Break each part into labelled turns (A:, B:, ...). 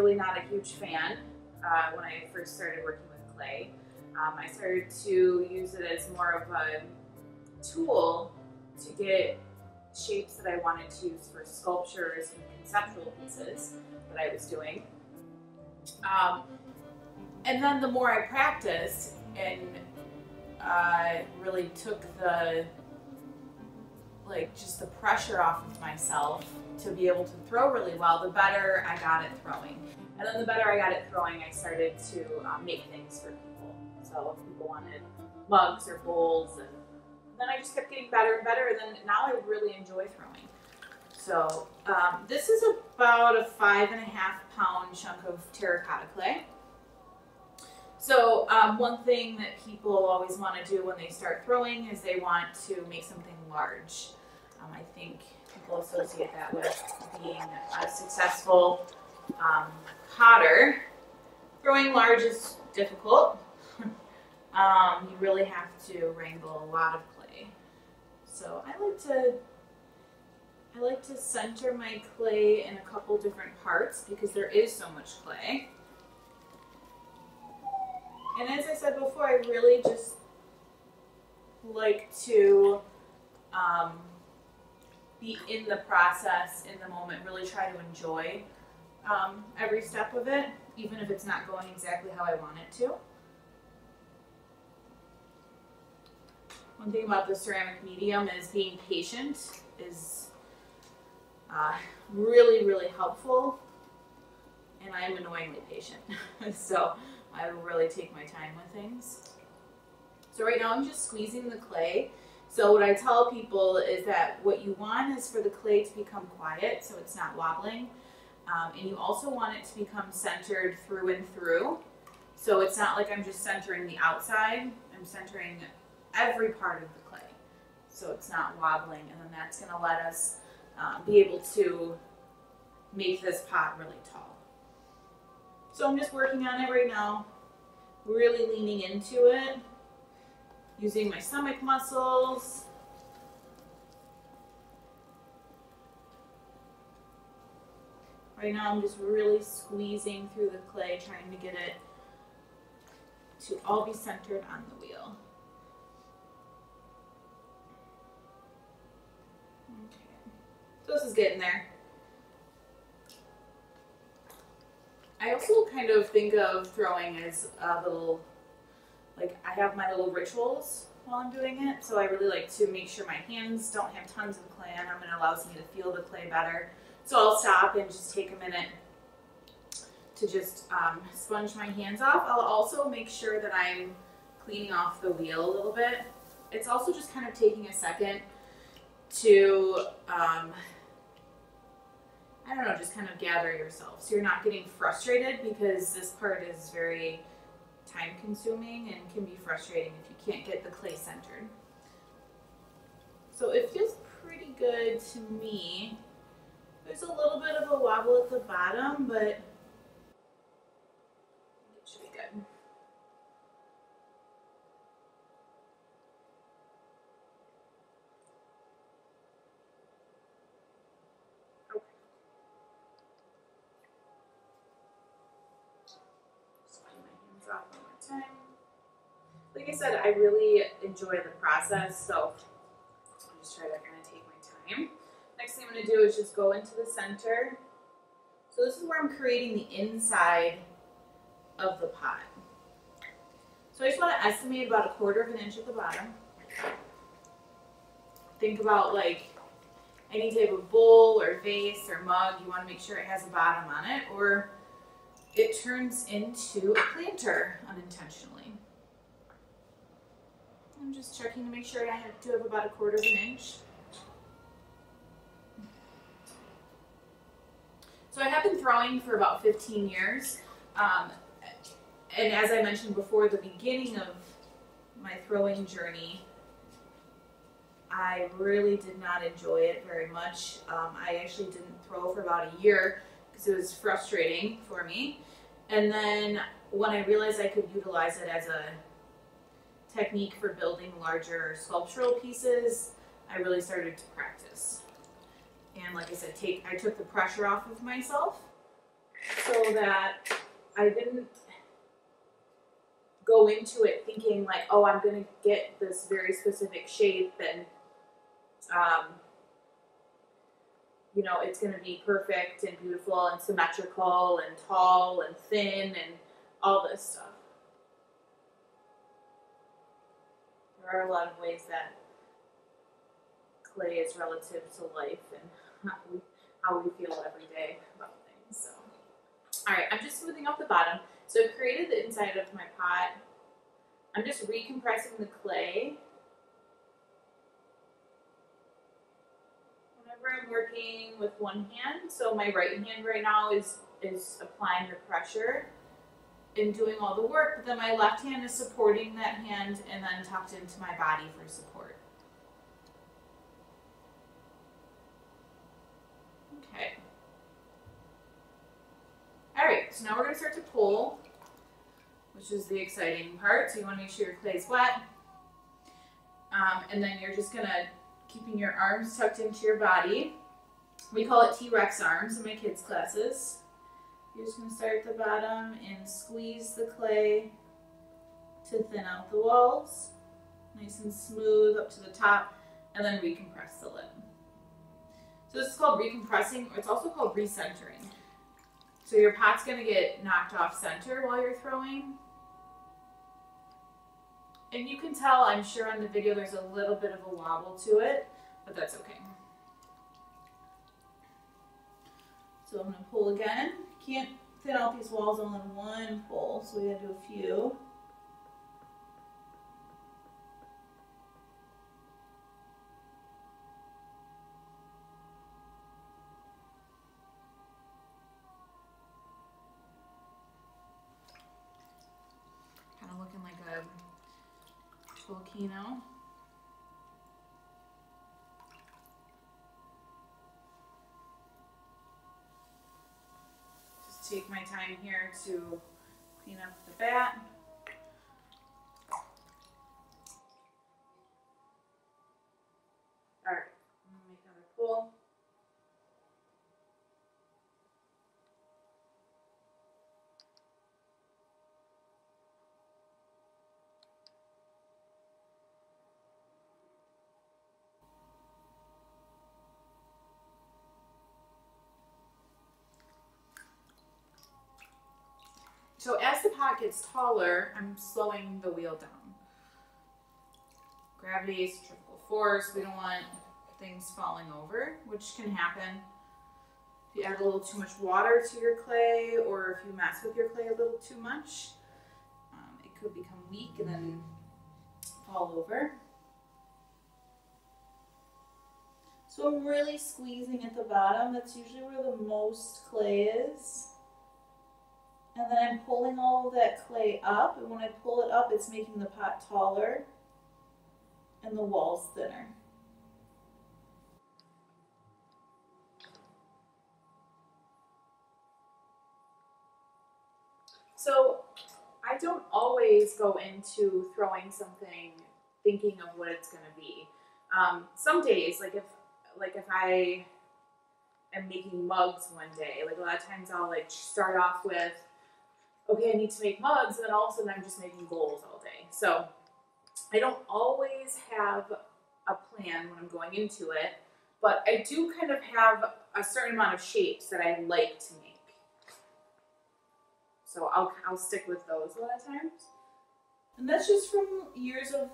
A: really not a huge fan when I first started working with clay. I started to use it as more of a tool to get shapes that I wanted to use for sculptures and conceptual pieces that I was doing. And then the more I practiced and really took the, just the pressure off of myself to be able to throw really well, the better I got at throwing. And then the better I got at throwing, I started to make things for people. So if people wanted mugs or bowls, and then I just kept getting better and better, and then now I really enjoy throwing. So this is about a 5.5 pound chunk of terracotta clay. So one thing that people always want to do when they start throwing is they want to make something large. I think people associate that with being a successful potter. Throwing large is difficult. You really have to wrangle a lot of clay. So I like to center my clay in a couple different parts because there is so much clay. And as I said before, I really just like to be in the process, in the moment, really try to enjoy every step of it, even if it's not going exactly how I want it to. One thing about the ceramic medium is being patient is really, really helpful, and I am annoyingly patient. So I will really take my time with things. So right now I'm just squeezing the clay. So what I tell people is that what you want is for the clay to become quiet so it's not wobbling. And you also want it to become centered through and through. So it's not like I'm just centering the outside, I'm centering every part of the clay. So it's not wobbling, and then that's gonna let us be able to make this pot really tall. So I'm just working on it right now, really leaning into it, using my stomach muscles. Right now I'm just really squeezing through the clay, trying to get it to all be centered on the wheel. Okay, so this is getting there. I also kind of think of throwing as a little, I have my little rituals while I'm doing it. So I really like to make sure my hands don't have tons of clay on them, and it allows me to feel the clay better. So I'll stop and just take a minute to just sponge my hands off. I'll also make sure that I'm cleaning off the wheel a little bit. It's also just kind of taking a second to, I don't know, just kind of gather yourself. So you're not getting frustrated, because this part is very time consuming and can be frustrating if you can't get the clay centered. So it feels pretty good to me. There's a little bit of a wobble at the bottom, but it should be good. Okay. Just clean my hands off one more time. Like I said, I really enjoy the process, so I'll just try to kind of take my time. Next thing I'm going to do is just go into the center. So this is where I'm creating the inside of the pot. So I just want to estimate about 1/4 inch at the bottom. Think about any type of bowl or vase or mug. You want to make sure it has a bottom on it, or it turns into a planter unintentionally. I'm just checking to make sure I do have about 1/4 inch. So I have been throwing for about 15 years. And as I mentioned before, the beginning of my throwing journey, I really did not enjoy it very much. I actually didn't throw for about a year because it was frustrating for me. And then when I realized I could utilize it as a technique for building larger sculptural pieces, I really started to practice. And like I said, I took the pressure off of myself so that I didn't go into it thinking like, oh, I'm going to get this very specific shape and, you know, it's going to be perfect and beautiful and symmetrical and tall and thin and all this stuff. There are a lot of ways that clay is relative to life and how we feel every day about things. So, all right, I'm just smoothing out the bottom. So I've created the inside of my pot. I'm just recompressing the clay. Whenever I'm working with one hand, so my right hand right now is applying the pressure and doing all the work, but then my left hand is supporting that hand and then tucked into my body for support. Okay. All right, so now we're going to start to pull, which is the exciting part. So you want to make sure your clay is wet. And then you're just going to keeping your arms tucked into your body. We call it T-Rex arms in my kids' classes. You're just going to start at the bottom and squeeze the clay to thin out the walls. Nice and smooth up to the top, and then recompress the lid. So this is called recompressing, or it's also called recentering. So your pot's going to get knocked off center while you're throwing. And you can tell, I'm sure on the video, there's a little bit of a wobble to it, but that's okay. So I'm going to pull again. Can't thin out these walls all in one pull, so we got to do a few. Kind of looking like a volcano. Just take my time here to clean up the bat. All right, I'm gonna make another pull. So as the pot gets taller, I'm slowing the wheel down. Gravity is centrifugal force. We don't want things falling over, which can happen if you add a little too much water to your clay, or if you mess with your clay a little too much. It could become weak and then fall over. So I'm really squeezing at the bottom. That's usually where the most clay is. And then I'm pulling all of that clay up, and when I pull it up, it's making the pot taller and the walls thinner. So I don't always go into throwing something thinking of what it's going to be. Some days, like if I am making mugs one day, like a lot of times I'll like start off with, okay, I need to make mugs, and then all of a sudden I'm just making bowls all day. So I don't always have a plan when I'm going into it, but I do kind of have a certain amount of shapes that I like to make. So I'll stick with those a lot of times. And that's just from years of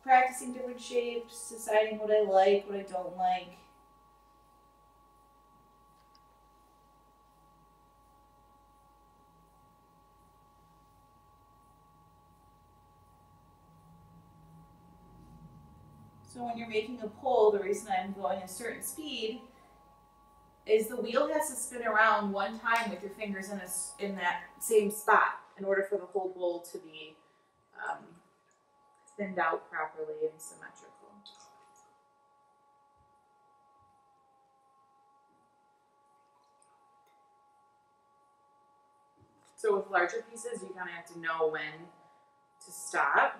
A: practicing different shapes, deciding what I like, what I don't like. So when you're making a pull, the reason I'm going a certain speed is the wheel has to spin around one time with your fingers in that same spot in order for the whole bowl to be thinned out properly and symmetrical. So with larger pieces, you kind of have to know when to stop.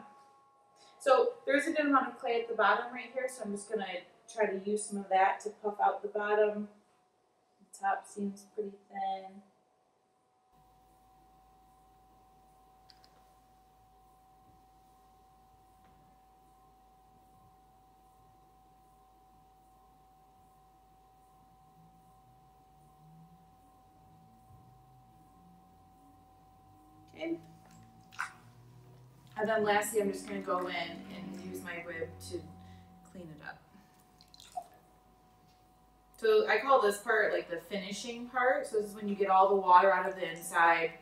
A: So there's a good amount of clay at the bottom right here, so I'm just going to try to use some of that to puff out the bottom. The top seems pretty thin. Okay. And then lastly, I'm just going to go in and use my rib to clean it up. So I call this part like the finishing part. So this is when you get all the water out of the inside.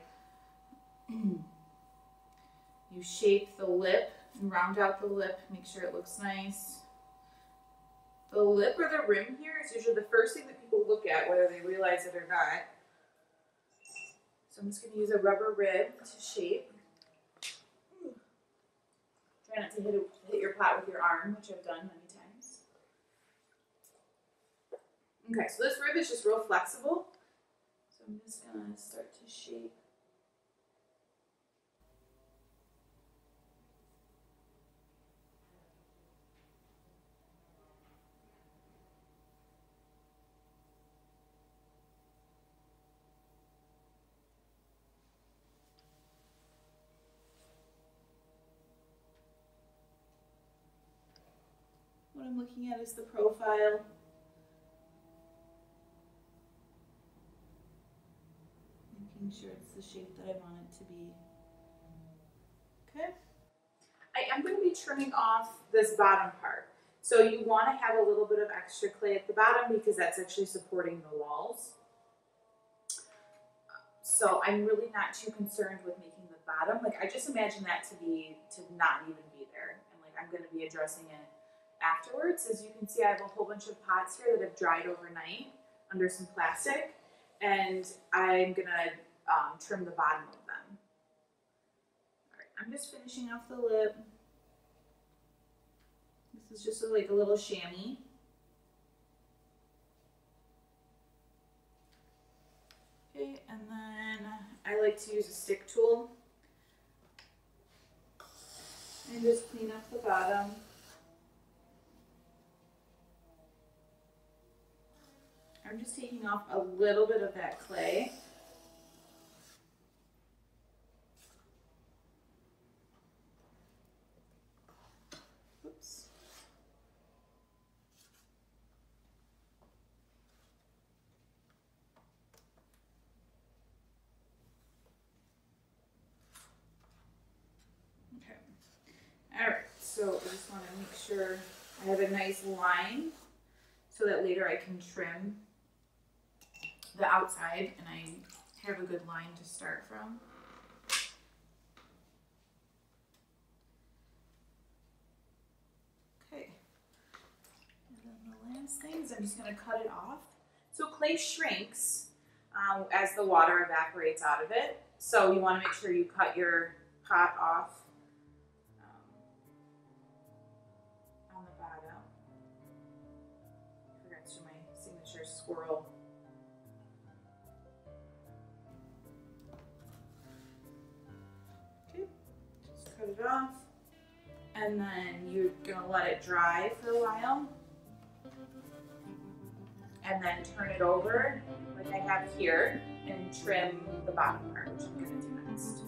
A: You shape the lip and round out the lip, make sure it looks nice. The lip or the rim here is usually the first thing that people look at, whether they realize it or not. So I'm just going to use a rubber rib to shape. Try not to hit your pot with your arm, which I've done many times. Okay, so this rib is just real flexible. So I'm just going to start to shape. What I'm looking at is the profile. Making sure it's the shape that I want it to be. Okay. I am going to be trimming off this bottom part. So you want to have a little bit of extra clay at the bottom because that's actually supporting the walls. So I'm really not too concerned with making the bottom. Like I just imagine that to not even be there. And like I'm going to be addressing it afterwards. As you can see, I have a whole bunch of pots here that have dried overnight under some plastic, and I'm gonna trim the bottom of them. All right, I'm just finishing off the lip. This is just like a little chamois. Okay, and then I like to use a stick tool and just clean up the bottom. I'm just taking off a little bit of that clay. Oops. Okay. All right, so I just want to make sure I have a nice line so that later I can trim the outside and I have a good line to start from. Okay, and then the last thing is I'm just going to cut it off. So clay shrinks as the water evaporates out of it. So you want to make sure you cut your pot off on the bottom. I forgot to do my signature swirl. Cut it off, and then you're gonna let it dry for a while, and then turn it over like I have here and trim the bottom part, which I'm gonna do next.